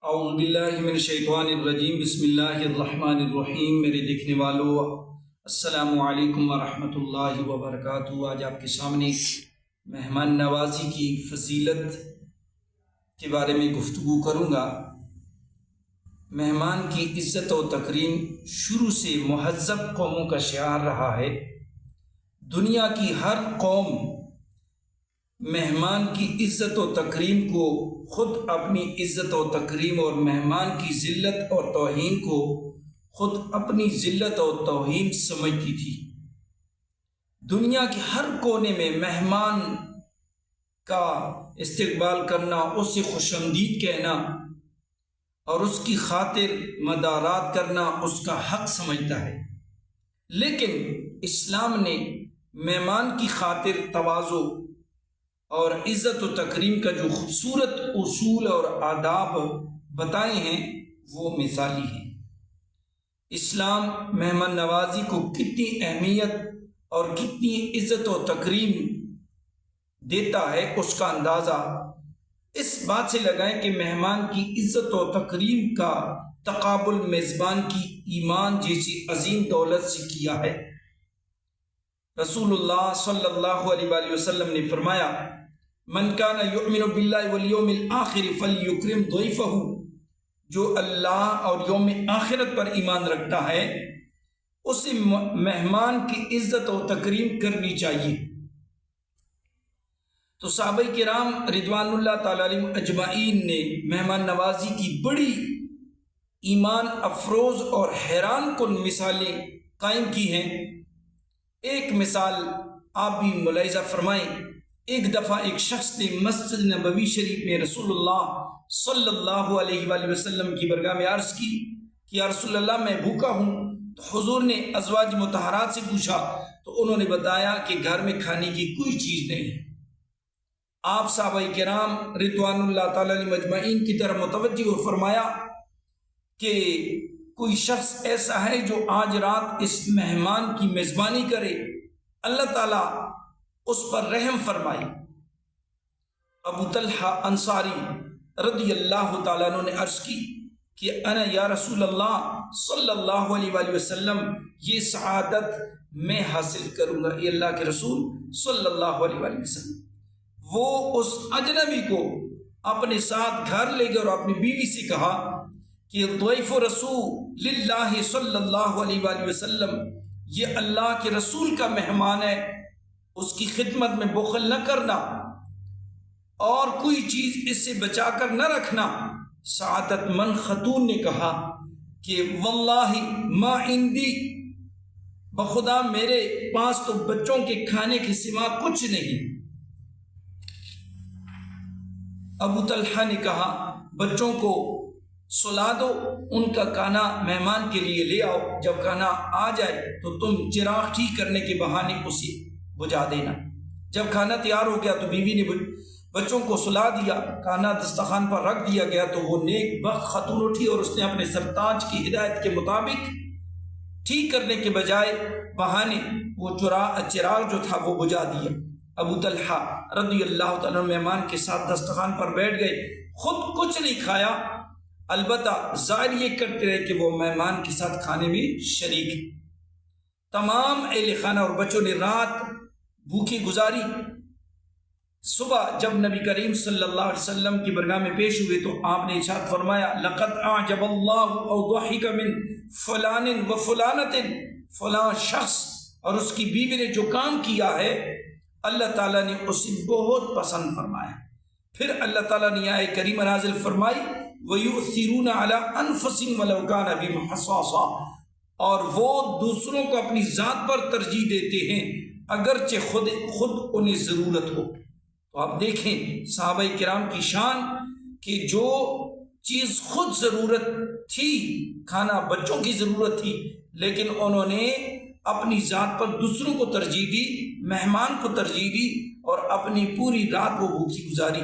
اعوذ باللہ من الشیطان الرجیم، بسم اللہ الرحمن الرحیم۔ میرے دیکھنے والوں، السلام علیکم ورحمۃ اللہ وبرکاتہ۔ آج آپ کے سامنے مہمان نوازی کی فضیلت کے بارے میں گفتگو کروں گا۔ مہمان کی عزت و تکریم شروع سے مہذب قوموں کا شعار رہا ہے۔ دنیا کی ہر قوم مہمان کی عزت و تکریم کو خود اپنی عزت و تکریم اور مہمان کی ذلت اور توہین کو خود اپنی ذلت اور توہین سمجھتی تھی۔ دنیا کے ہر کونے میں مہمان کا استقبال کرنا، اسے خوش آمدید کہنا اور اس کی خاطر مدارات کرنا اس کا حق سمجھتا ہے۔ لیکن اسلام نے مہمان کی خاطر تواضع اور عزت و تکریم کا جو خوبصورت اصول اور آداب بتائے ہیں وہ مثالی ہیں۔ اسلام مہمان نوازی کو کتنی اہمیت اور کتنی عزت و تکریم دیتا ہے اس کا اندازہ اس بات سے لگائیں کہ مہمان کی عزت و تکریم کا تقابل میزبان کی ایمان جیسی عظیم دولت سے کیا ہے۔ رسول اللہ صلی اللہ علیہ وآلہ وسلم نے فرمایا، من کان یؤمن باللہ والیوم الآخر فلیکرم ضیفہ، جو اللہ اور یوم آخرت پر ایمان رکھتا ہے اسے مہمان کی عزت و تکریم کرنی چاہیے۔ تو صحابہ کرام رضوان اللہ تعالی علیہم اجمعین نے مہمان نوازی کی بڑی ایمان افروز اور حیران کن مثالیں قائم کی ہیں۔ ایک مثال آپ بھی ملاحظہ فرمائیں۔ ایک دفعہ ایک شخص نے مسجد نبوی شریف میں رسول اللہ صلی اللہ علیہ وآلہ وسلم کی بارگاہ میں عرض کی کہ یا رسول اللہ میں بھوکا ہوں۔ تو حضور نے ازواج مطہرات سے پوچھا تو انہوں نے بتایا کہ گھر میں کھانے کی کوئی چیز نہیں ہے۔ آپ صحابہ کرام رضوان اللہ تعالی علیہم اجمعین کی طرف متوجہ اور فرمایا کہ کوئی شخص ایسا ہے جو آج رات اس مہمان کی میزبانی کرے، اللہ تعالیٰ اس پر رحم فرمائے۔ ابو طلحہ انصاری رضی اللہ تعالیٰ عنہ نے عرض کی کہ انا یا رسول اللہ صلی اللہ علیہ وآلہ وسلم، یہ سعادت میں حاصل کروں گا، یہ اللہ کے رسول صلی اللہ علیہ وآلہ وسلم۔ وہ اس اجنبی کو اپنے ساتھ گھر لے گئے اور اپنی بیوی سے کہا کہ ضیف رسول اللہ صلی اللہ علیہ وآلہ وسلم، یہ اللہ کے رسول کا مہمان ہے، اس کی خدمت میں بخل نہ کرنا اور کوئی چیز اس سے بچا کر نہ رکھنا۔ سعادت مند خاتون نے کہا کہ واللہ ما عندی، بخدا میرے پاس تو بچوں کے کھانے کے سوا کچھ نہیں۔ ابو طلحہ نے کہا بچوں کو سلا دو، ان کا کھانا مہمان کے لیے لے آؤ، جب کھانا آ جائے تو تم چراغ ٹھیک کرنے کے بہانے اسے بجھا دینا۔ جب کھانا تیار ہو گیا تو بیوی نے بچوں کو سلا دیا، کھانا دسترخوان پر رکھ دیا گیا تو وہ نیک بخت خاتون اٹھی اور اس نے اپنے سرتاج کی ہدایت کے مطابق ٹھیک کرنے کے بجائے بہانے وہ چراغ جو تھا وہ بجھا دیا۔ ابو طلحہ رضی اللہ تعالیٰ مہمان کے ساتھ دسترخوان پر بیٹھ گئے، خود کچھ نہیں کھایا، البتہ ظاہر یہ کرتے رہے کہ وہ مہمان کے ساتھ کھانے میں شریک۔ تمام اہل خانہ اور بچوں نے رات بھوکی گزاری۔ صبح جب نبی کریم صلی اللہ علیہ وسلم کی بارگاہ میں پیش ہوئے تو آپ نے ارشاد فرمایا، لقد اعجب اللہ او ضحک من فلان و فلانۃ، فلاں شخص اور اس کی بیوی نے جو کام کیا ہے اللہ تعالیٰ نے اسے بہت پسند فرمایا۔ پھر اللہ تعالیٰ نے آیت کریمہ نازل فرمائی، وَيُؤْثِرُونَ عَلَىٰ أَنفُسِهِمْ وَلَوْ كَانَ بِهِمْ خَصَاصَةٌ، اور وہ دوسروں کو اپنی ذات پر ترجیح دیتے ہیں اگرچہ خود انہیں ضرورت ہو۔ تو آپ دیکھیں صحابہ کرام کی شان کہ جو چیز خود ضرورت تھی، کھانا بچوں کی ضرورت تھی، لیکن انہوں نے اپنی ذات پر دوسروں کو ترجیح دی، مہمان کو ترجیح دی اور اپنی پوری رات وہ بھوکی گزاری۔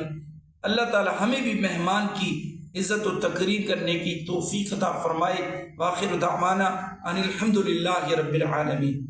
اللہ تعالی ہمیں بھی مہمان کی عزت و تکریم کرنے کی توفیق عطا فرمائے۔ وآخر دعوانا ان الحمد للہ رب العالمین۔